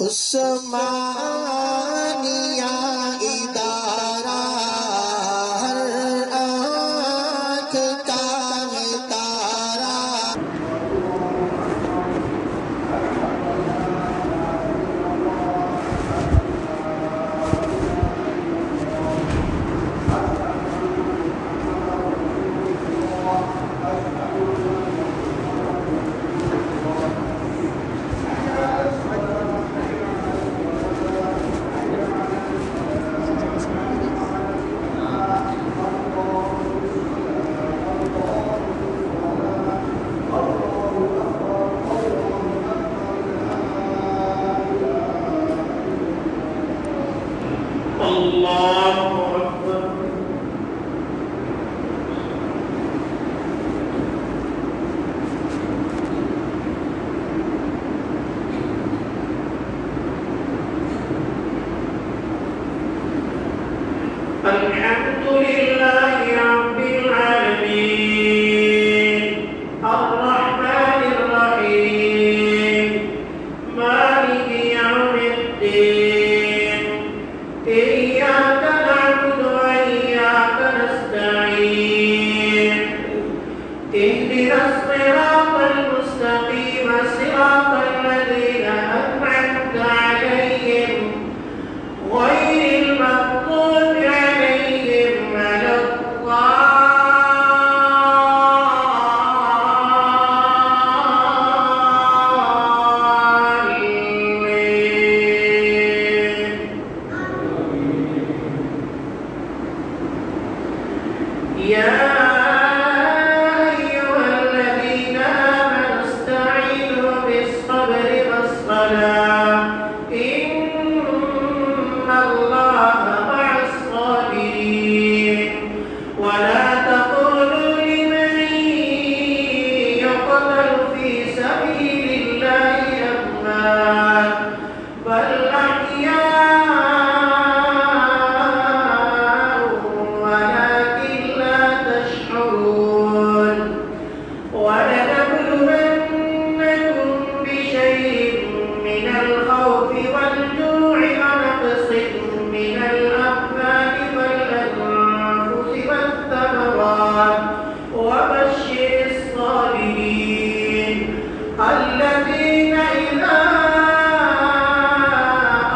उस्मानिया इदारा हर आँख का है तारा। الحمد لله رب العالمين الرحمن الرحيم مالك يوم الدين إياك نعبد وإياك نستعين اهدنا الصراط المستقيم صراط الذين أنعمت عليهم غير المغضوب عليهم ولا الضالين. يا أيها الذين آمنوا استعينوا بالصبر والصلاة إن الله مع الصابرين. ولا تقولوا لمن يقتل في سبيل الله أموات بل أحياء ولكن لا تشعرون. ولنبلونكم بشيء من الخوف والجوع ونقص من الأموال والأنفس والثمرات وبشر الصابرين الذين إذا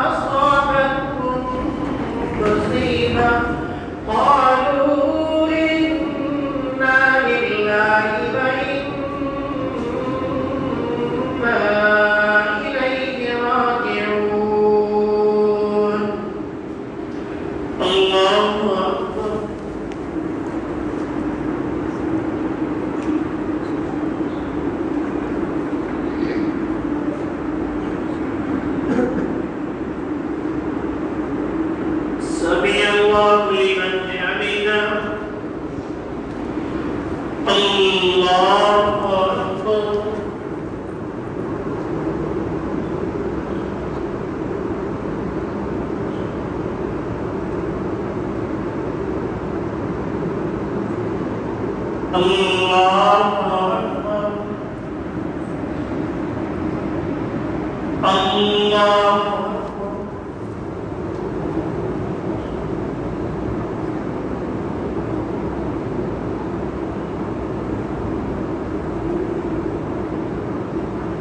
أصابتهم مصيبة قالوا إنا لله وإنا إليه راجعون. الله أكبر. سمع الله لمن حمده. الله أكبر. الله أكبر. الله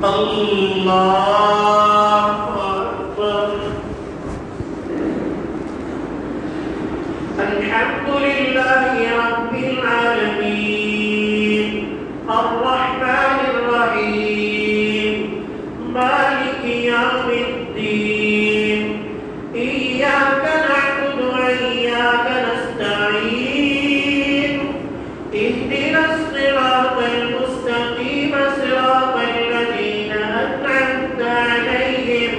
الله أكبر. الحمد لله رب العالمين الرحمن الرحيم مالك يوم الدين إياك نعبد وإياك نستعين اهدنا الصراط المستقيم صراط الذين أنعمت عليهم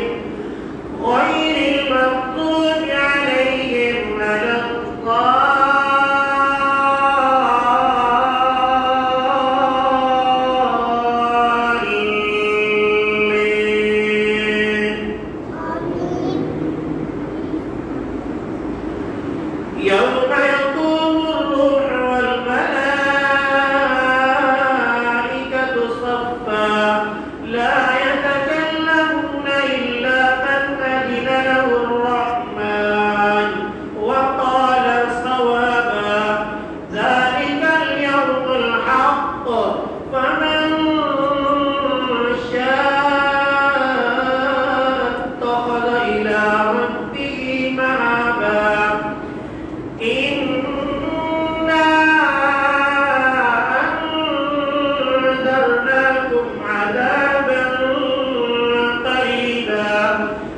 غير المغضوب عليهم ولا الضالين.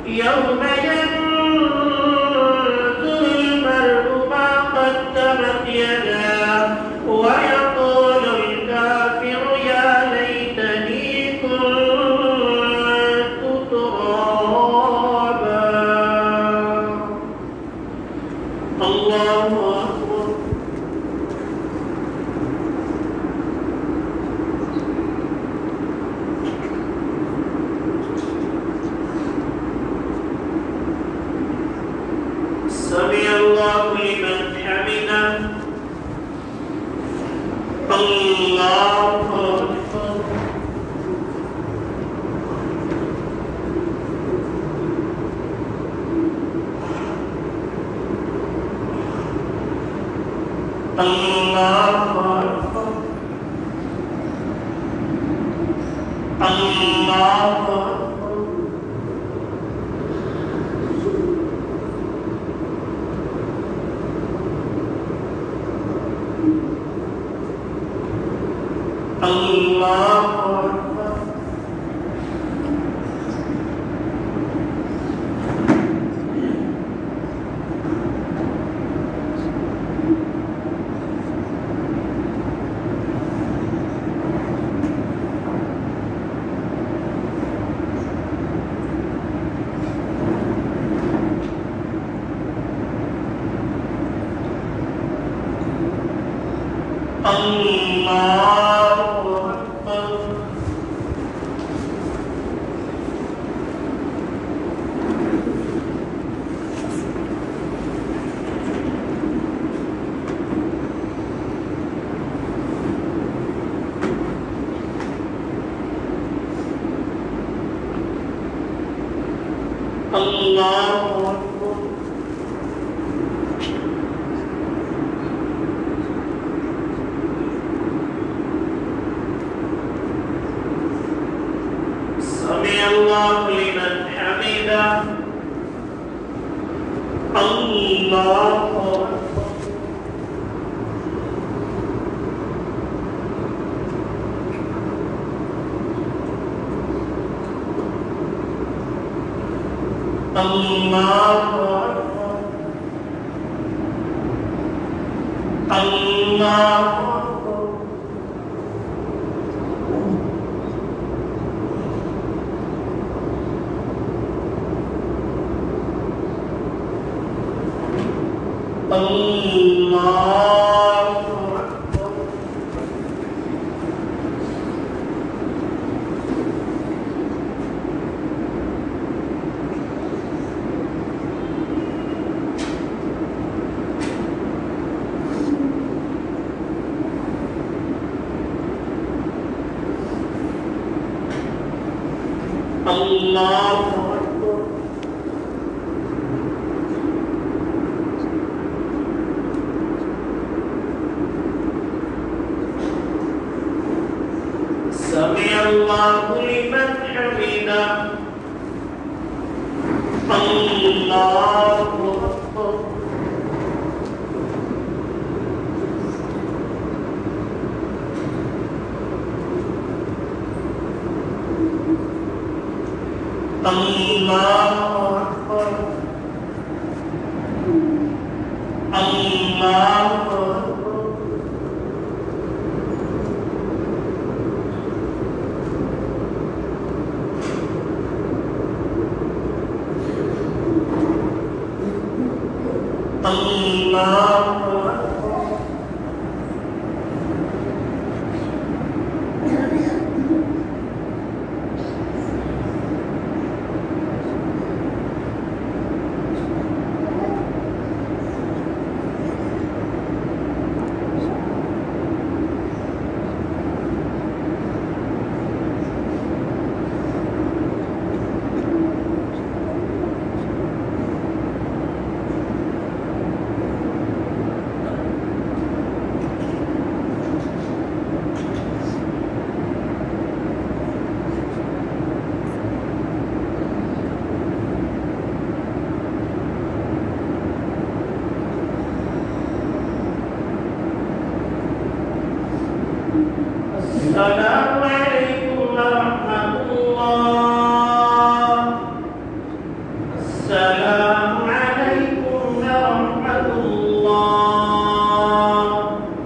يوم ينظر المرء ما قدمت يداه ويقول الكافر يا ليتني كنت ترابا. الله أكبر. سمع الله لمن حمده. الله أكبر. الله أكبر. الله أكبر. الله أكبر. سمع الله لمن حمده. الله أكبر. الله أكبر. الله أكبر. الله أكبر. الله أكبر. سمع الله لمن حمده. الله أكبر. الله أكبر. الله أكبر. الله